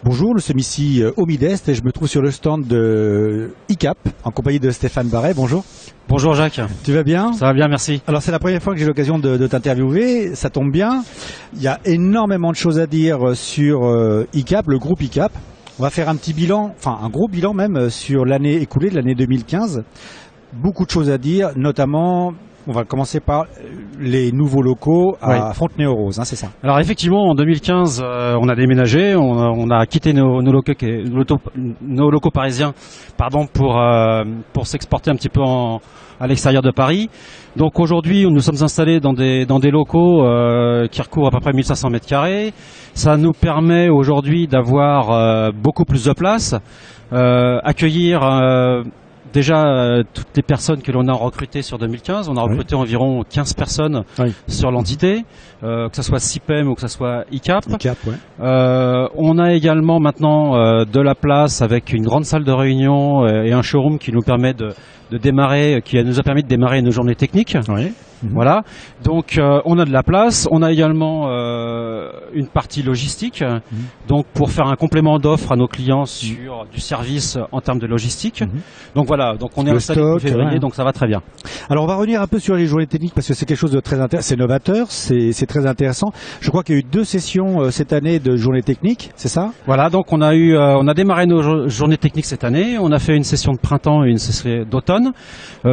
Bonjour, nous sommes ici au Midest et je me trouve sur le stand de ICAP en compagnie de Stéphane Barret. Bonjour. Bonjour Jacques. Tu vas bien? Ça va bien, merci. Alors c'est la première fois que j'ai l'occasion de t'interviewer, ça tombe bien. Il y a énormément de choses à dire sur ICAP, le groupe ICAP. On va faire un petit bilan, enfin un gros bilan même sur l'année écoulée, de l'année 2015. Beaucoup de choses à dire, notamment... On va commencer par les nouveaux locaux à Fontenay-aux-Roses, hein, c'est ça? Alors effectivement, en 2015, on a déménagé, on a quitté nos locaux parisiens, pour s'exporter un petit peu à l'extérieur de Paris. Donc aujourd'hui, nous sommes installés dans des locaux qui recouvrent à peu près 1500 mètres carrés. Ça nous permet aujourd'hui d'avoir beaucoup plus de place, accueillir déjà toutes les personnes que l'on a recrutées sur 2015. On a recruté environ 15 personnes sur l'entité, que ce soit CIPEM ou que ce soit ICAP. On a également maintenant de la place avec une grande salle de réunion et un showroom qui nous permet de démarrer, qui nous a permis de démarrer nos journées techniques. Voilà, donc on a de la place, on a également une partie logistique, donc pour faire un complément d'offre à nos clients sur du service en termes de logistique. Donc voilà, donc on est installé en février, donc ça va très bien. Alors on va revenir un peu sur les journées techniques parce que c'est quelque chose de très intéressant, c'est novateur, c'est très intéressant. Je crois qu'il y a eu 2 sessions cette année de journées techniques, c'est ça? Voilà, donc on a démarré nos journées techniques cette année, on a fait une session de printemps et une session d'automne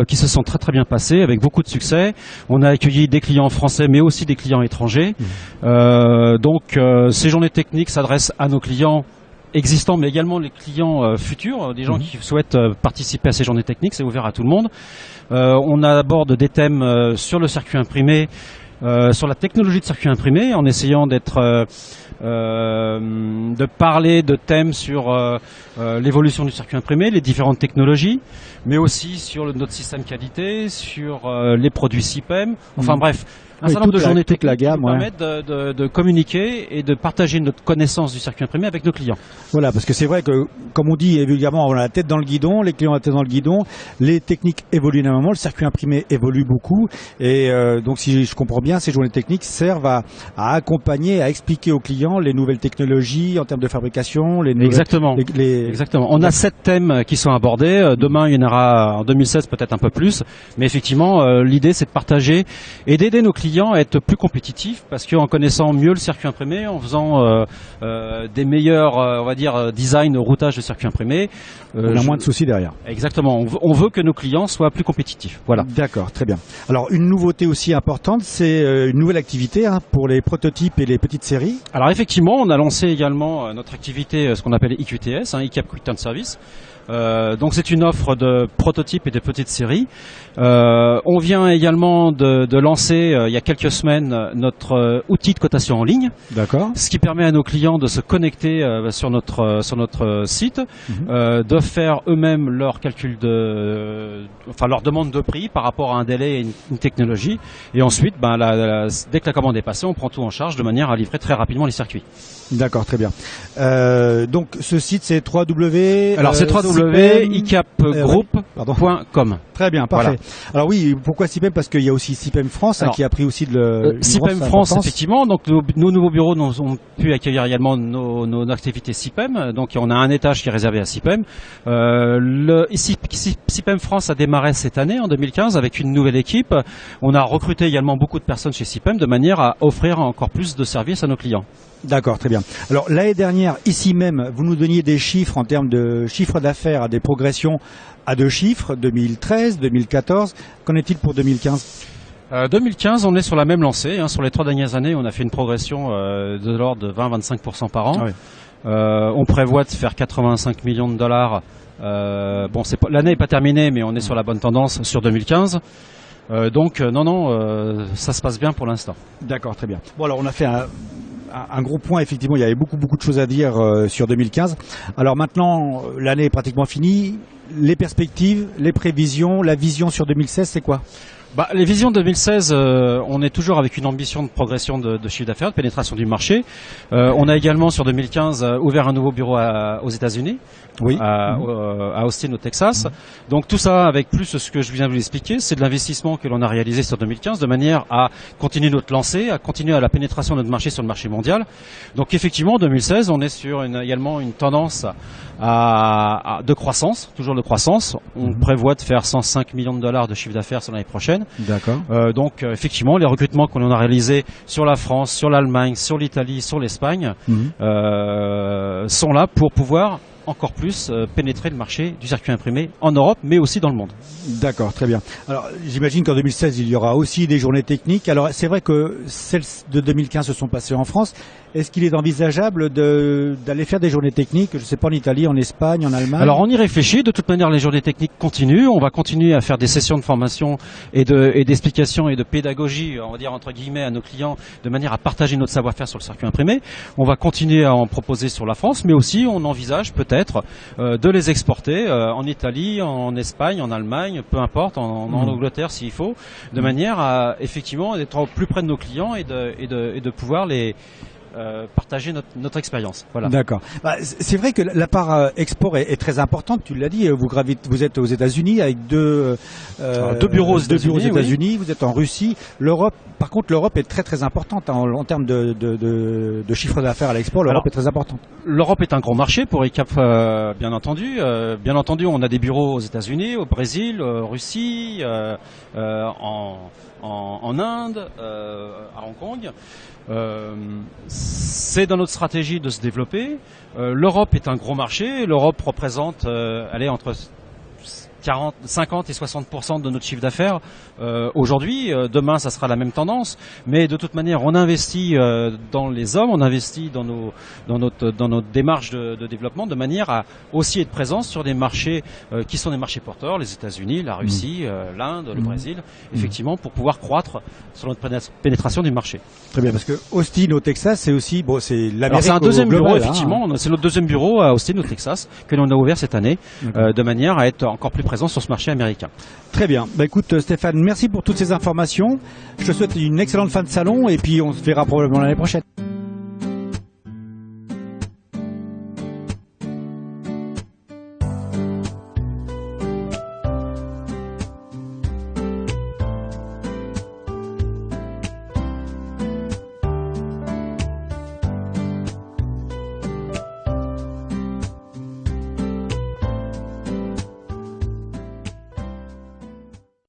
qui se sont très très bien passées avec beaucoup de succès. On a accueilli des clients français mais aussi des clients étrangers. Donc ces journées techniques s'adressent à nos clients existants mais également les clients futurs, des gens qui souhaitent participer à ces journées techniques, c'est ouvert à tout le monde. On aborde des thèmes sur le circuit imprimé, sur la technologie de circuit imprimé, en essayant de parler de thèmes sur l'évolution du circuit imprimé, les différentes technologies, mais aussi sur notre système qualité, sur les produits CIPEM, enfin bref, un certain nombre de journées techniques qui nous permettent de communiquer et de partager notre connaissance du circuit imprimé avec nos clients. Voilà, parce que c'est vrai que, comme on dit vulgairement, on a la tête dans le guidon, les clients ont la tête dans le guidon, les techniques évoluent énormément, le circuit imprimé évolue beaucoup, et donc si je comprends bien, ces journées techniques servent à accompagner, à expliquer aux clients les nouvelles technologies en termes de fabrication, les nouvelles... Exactement. Exactement. On a 7 thèmes qui sont abordés. Demain, il y en aura en 2016 peut-être un peu plus, mais effectivement, l'idée c'est de partager et d'aider nos clients à être plus compétitifs, parce qu'en connaissant mieux le circuit imprimé, en faisant des meilleurs, on va dire, design, routage de circuit imprimé, on a moins de soucis derrière. Exactement. On veut que nos clients soient plus compétitifs. Voilà. D'accord, très bien. Alors une nouveauté aussi importante, c'est une nouvelle activité pour les prototypes et les petites séries. Alors effectivement, on a lancé également notre activité, ce qu'on appelle IQTS, ICAP Quick Turn Service. Donc c'est une offre de prototypes et de petites séries. On vient également de lancer il y a quelques semaines notre outil de cotation en ligne. D'accord. Ce qui permet à nos clients de se connecter sur notre site, de faire eux-mêmes leur calcul leur demande de prix par rapport à un délai et une technologie. Et ensuite, dès que la commande est passée, on prend tout en charge de manière à livrer très rapidement les circuits. D'accord, très bien. Donc ce site c'est www. Alors c'est www.icapgroup.com. Très bien, parfait. Voilà. Alors oui, pourquoi CIPEM? Parce qu'il y a aussi CIPEM France qui a pris aussi CIPEM France, effectivement. Donc nos nouveaux bureaux ont pu accueillir également nos activités CIPEM. Donc on a un étage qui est réservé à CIPEM. CIPEM France a démarré cette année, en 2015, avec une nouvelle équipe. On a recruté également beaucoup de personnes chez CIPEM de manière à offrir encore plus de services à nos clients. D'accord, très bien. Alors l'année dernière, ici même, vous nous donniez des chiffres en termes de chiffre d'affaires, des progressions à 2 chiffres, 2013, 2014. Qu'en est-il pour 2015 ? 2015, on est sur la même lancée. Sur les 3 dernières années, on a fait une progression de l'ordre de 20-25% par an. On prévoit de faire 85 millions de dollars. L'année n'est pas terminée, mais on est sur la bonne tendance sur 2015. Donc ça se passe bien pour l'instant. D'accord, très bien. Bon, alors on a fait un gros point, effectivement, il y avait beaucoup de choses à dire sur 2015. Alors maintenant, l'année est pratiquement finie. Les perspectives, les prévisions, la vision sur 2016, c'est quoi ? Les visions 2016, on est toujours avec une ambition de progression de chiffre d'affaires, de pénétration du marché. On a également sur 2015 ouvert un nouveau bureau aux États-Unis, oui. à Austin au Texas. Donc tout ça avec plus ce que je viens de vous expliquer, c'est de l'investissement que l'on a réalisé sur 2015 de manière à continuer notre lancée, à continuer à la pénétration de notre marché sur le marché mondial. Donc effectivement, en 2016, on est sur également une tendance de croissance, toujours de croissance. On prévoit de faire 105 millions de dollars de chiffre d'affaires sur l'année prochaine. D'accord. Donc effectivement, les recrutements que l'on a réalisés sur la France, sur l'Allemagne, sur l'Italie, sur l'Espagne sont là pour pouvoir encore plus pénétrer le marché du circuit imprimé en Europe, mais aussi dans le monde. D'accord, très bien. Alors, j'imagine qu'en 2016, il y aura aussi des journées techniques. Alors, c'est vrai que celles de 2015 se sont passées en France. Est-ce qu'il est envisageable d'aller faire des journées techniques, je ne sais pas, en Italie, en Espagne, en Allemagne? Alors, on y réfléchit. De toute manière, les journées techniques continuent. On va continuer à faire des sessions de formation et d'explication et de pédagogie, on va dire entre guillemets, à nos clients, de manière à partager notre savoir-faire sur le circuit imprimé. On va continuer à en proposer sur la France, mais aussi on envisage peut-être de les exporter en Italie, en Espagne, en Allemagne, peu importe, en Angleterre s'il faut, de manière à effectivement être au plus près de nos clients et de pouvoir les partager notre expérience. Voilà. D'accord. C'est vrai que la part export est très importante. Tu l'as dit. Vous êtes aux États-Unis avec deux bureaux aux États-Unis. Oui. Vous êtes en Russie. L'Europe, par contre, l'Europe est très très importante en termes de chiffre d'affaires à l'export. L'Europe est très importante. L'Europe est un gros marché pour ICAP, bien entendu. Bien entendu, on a des bureaux aux États-Unis, au Brésil, en Russie, en Inde, à Hong Kong. C'est dans notre stratégie de se développer. L'Europe est un gros marché. L'Europe représente entre 50 et 60% de notre chiffre d'affaires aujourd'hui. Demain, ça sera la même tendance. Mais de toute manière, on investit dans les hommes, on investit dans notre démarche de développement de manière à aussi être présent sur des marchés qui sont des marchés porteurs, les États-Unis, la Russie, l'Inde, le Brésil, effectivement, pour pouvoir croître sur notre pénétration du marché. Très bien, parce que Austin au Texas, c'est aussi c'est l'Amérique. C'est un deuxième bureau, effectivement. C'est notre deuxième bureau à Austin au Texas que l'on a ouvert cette année, de manière à être encore plus présent sur ce marché américain. Très bien. Écoute Stéphane, merci pour toutes ces informations. Je te souhaite une excellente fin de salon et puis on se verra probablement l'année prochaine.